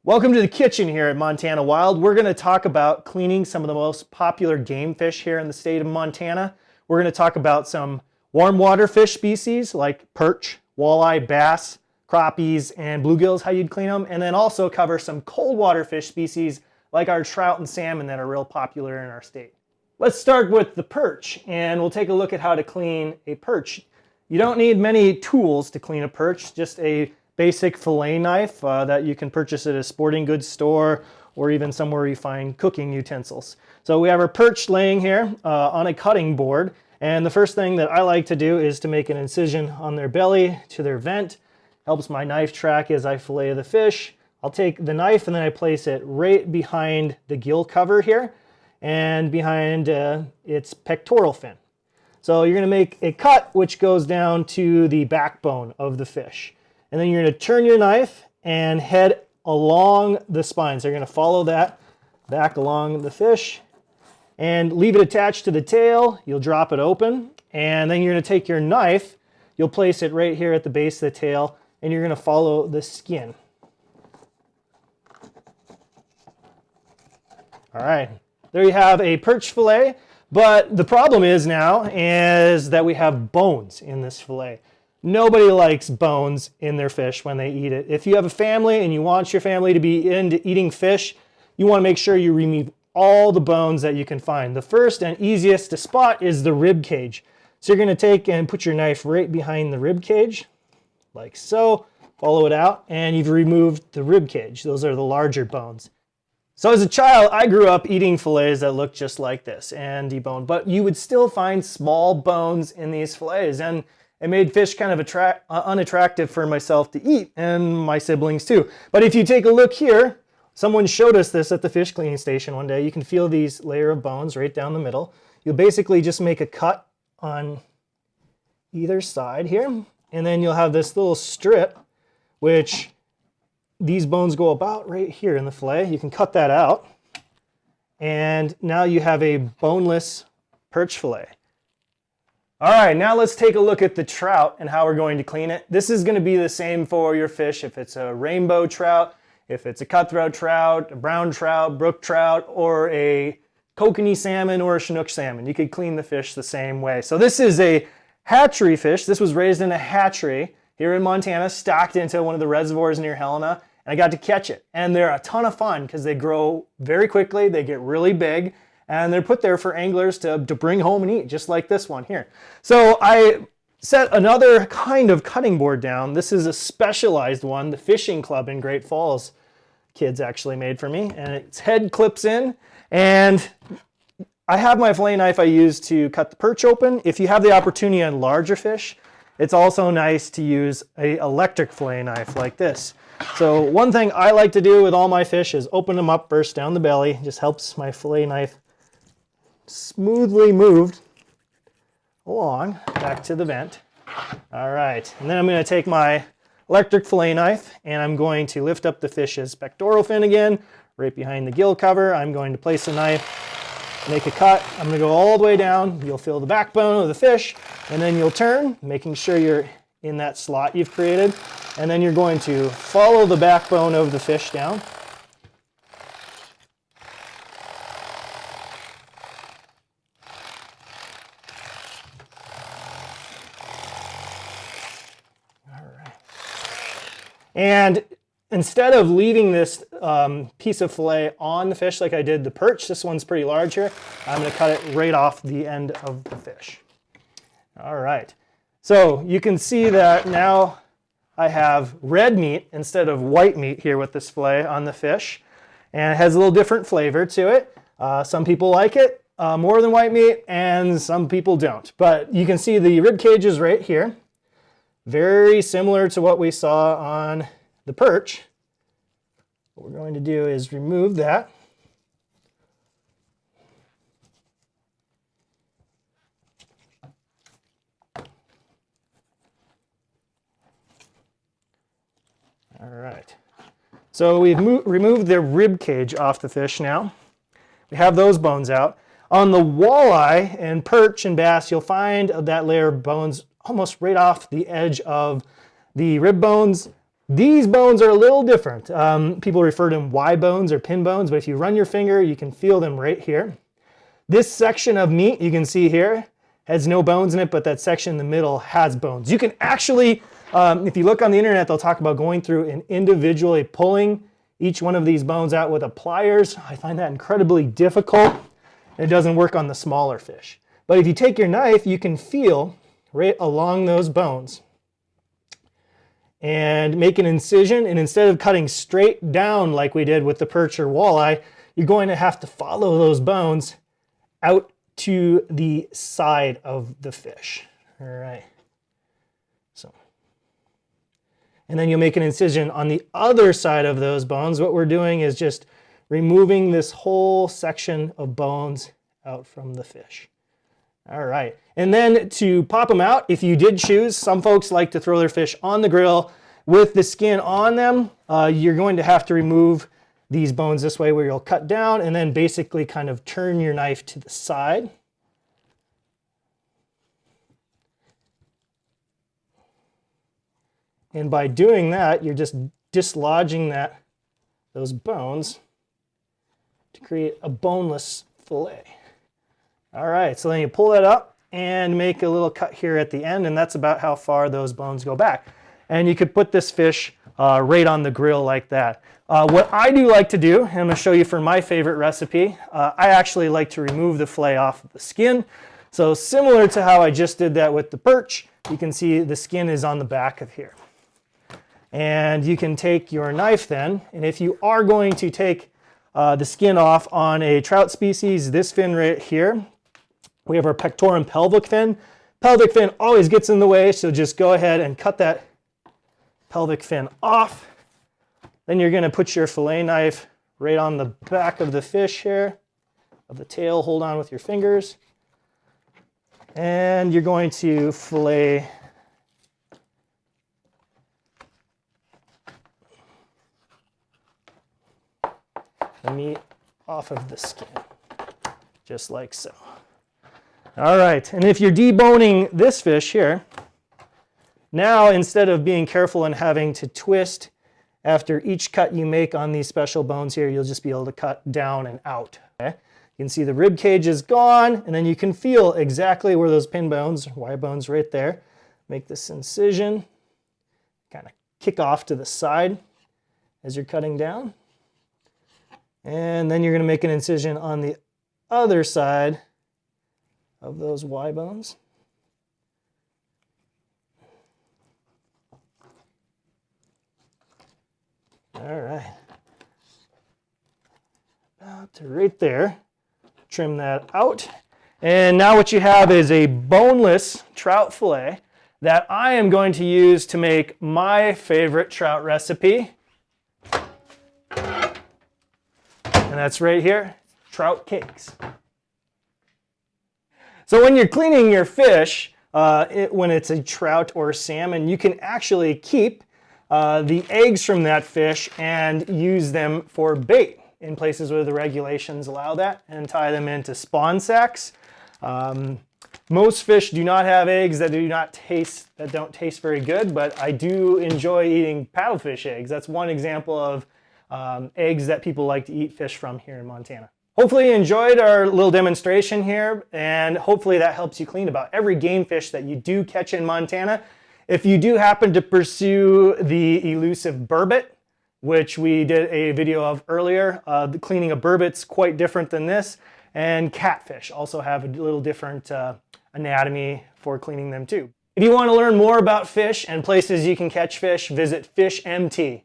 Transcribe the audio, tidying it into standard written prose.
Welcome to the kitchen here at Montana Wild. We're going to talk about cleaning some of the most popular game fish here in the state of Montana. We're going to talk about some warm water fish species like perch, walleye, bass, crappies, and bluegills, how you'd clean them, and then also cover some cold water fish species like our trout and salmon that are real popular in our state. Let's start with the perch, and we'll take a look at how to clean a perch. You don't need many tools to clean a perch, just a basic fillet knife that you can purchase at a sporting goods store or even somewhere you find cooking utensils. So we have our perch laying here on a cutting board, and the first thing that I like to do is to make an incision on their belly to their vent. Helps my knife track as I fillet the fish. I'll take the knife and then I place it right behind the gill cover here and behind its pectoral fin. So you're going to make a cut which goes down to the backbone of the fish. And then you're going to turn your knife and head along the spine. So you're going to follow that back along the fish and leave it attached to the tail. You'll drop it open. And then you're going to take your knife. You'll place it right here at the base of the tail. And you're going to follow the skin. All right. There you have a perch fillet. But the problem is now is that we have bones in this fillet. Nobody likes bones in their fish when they eat it. If you have a family and you want your family to be into eating fish, you want to make sure you remove all the bones that you can find. The first and easiest to spot is the rib cage. So you're going to take and put your knife right behind the rib cage, like so. Follow it out, and you've removed the rib cage. Those are the larger bones. So as a child, I grew up eating fillets that looked just like this and deboned, but you would still find small bones in these fillets, and it made fish kind of unattractive for myself to eat, and my siblings too. But if you take a look here, someone showed us this at the fish cleaning station one day. You can feel these layer of bones right down the middle. You'll basically just make a cut on either side here, and then you'll have this little strip, which these bones go about right here in the fillet. You can cut that out, and now you have a boneless perch fillet. All right, now let's take a look at the trout and how we're going to clean it. This is going to be the same for your fish. If it's a rainbow trout, if it's a cutthroat trout, a brown trout, brook trout, or a kokanee salmon or a Chinook salmon, you could clean the fish the same way. So this is a hatchery fish. This was raised in a hatchery here in Montana, stocked into one of the reservoirs near Helena, and I got to catch it. And they're a ton of fun because they grow very quickly, they get really big, and they're put there for anglers to bring home and eat, just like this one here. So I set another kind of cutting board down. This is a specialized one, the fishing club in Great Falls kids actually made for me, and its head clips in, and I have my fillet knife I use to cut the perch open. If you have the opportunity on larger fish, it's also nice to use an electric fillet knife like this. So one thing I like to do with all my fish is open them up first down the belly. It just helps my fillet knife smoothly moved along back to the vent. All right, and then I'm going to take my electric fillet knife and I'm going to lift up the fish's pectoral fin again, right behind the gill cover. I'm going to place the knife, make a cut. I'm going to go all the way down. You'll feel the backbone of the fish, and then you'll turn, making sure you're in that slot you've created, and then you're going to follow the backbone of the fish down. And instead of leaving this piece of fillet on the fish like I did the perch, this one's pretty large here, I'm going to cut it right off the end of the fish. All right, so you can see that now I have red meat instead of white meat here with this fillet on the fish, and it has a little different flavor to it. Some people like it more than white meat, and some people don't. But you can see the rib cage is right here. Very similar to what we saw on the perch. What we're going to do is remove that. All right. So we've removed the rib cage off the fish now. We have those bones out. On the walleye and perch and bass, you'll find that layer of bones almost right off the edge of the rib bones These bones are a little different. People refer to them Y bones or pin bones, but if you run your finger, you can feel them right here. This section of meat you can see here has no bones in it, but that section in the middle has bones. You can actually, if you look on the internet, they'll talk about going through and individually pulling each one of these bones out with a pliers. I find that incredibly difficult. It doesn't work on the smaller fish. But if you take your knife, you can feel right along those bones and make an incision, and instead of cutting straight down like we did with the perch or walleye, you're going to have to follow those bones out to the side of the fish. All right. So, and then you'll make an incision on the other side of those bones. What we're doing is just removing this whole section of bones out from the fish. All right, and then to pop them out, if you did choose, some folks like to throw their fish on the grill with the skin on them. You're going to have to remove these bones this way, where you'll cut down and then basically kind of turn your knife to the side. And by doing that, you're just dislodging those bones to create a boneless fillet. All right, so then you pull that up and make a little cut here at the end, and that's about how far those bones go back. And you could put this fish right on the grill like that. What I do like to do, and I'm going to show you for my favorite recipe, I actually like to remove the fillet off of the skin. So similar to how I just did that with the perch, you can see the skin is on the back of here. And you can take your knife then, and if you are going to take the skin off on a trout species, this fin right here, we have our pectorum pelvic fin. Pelvic fin always gets in the way, so just go ahead and cut that pelvic fin off. Then you're going to put your fillet knife right on the back of the fish here, of the tail. Hold on with your fingers. And you're going to fillet the meat off of the skin, just like so. All right, and if you're deboning this fish here, now instead of being careful and having to twist after each cut you make on these special bones here, you'll just be able to cut down and out. Okay? You can see the rib cage is gone, and then you can feel exactly where those pin bones, Y bones right there. Make this incision, kind of kick off to the side as you're cutting down. And then you're going to make an incision on the other side of those Y bones. All right. About to right there. Trim that out. And now what you have is a boneless trout fillet that I am going to use to make my favorite trout recipe. And that's right here, trout cakes. So when you're cleaning your fish, when it's a trout or salmon, you can actually keep the eggs from that fish and use them for bait in places where the regulations allow that, and tie them into spawn sacks. Most fish do not have eggs that don't taste very good, but I do enjoy eating paddlefish eggs. That's one example of eggs that people like to eat fish from here in Montana. Hopefully you enjoyed our little demonstration here, and hopefully that helps you clean about every game fish that you do catch in Montana. If you do happen to pursue the elusive burbot, which we did a video of earlier, the cleaning of burbot's quite different than this, and catfish also have a little different anatomy for cleaning them too. If you want to learn more about fish and places you can catch fish, visit FishMT.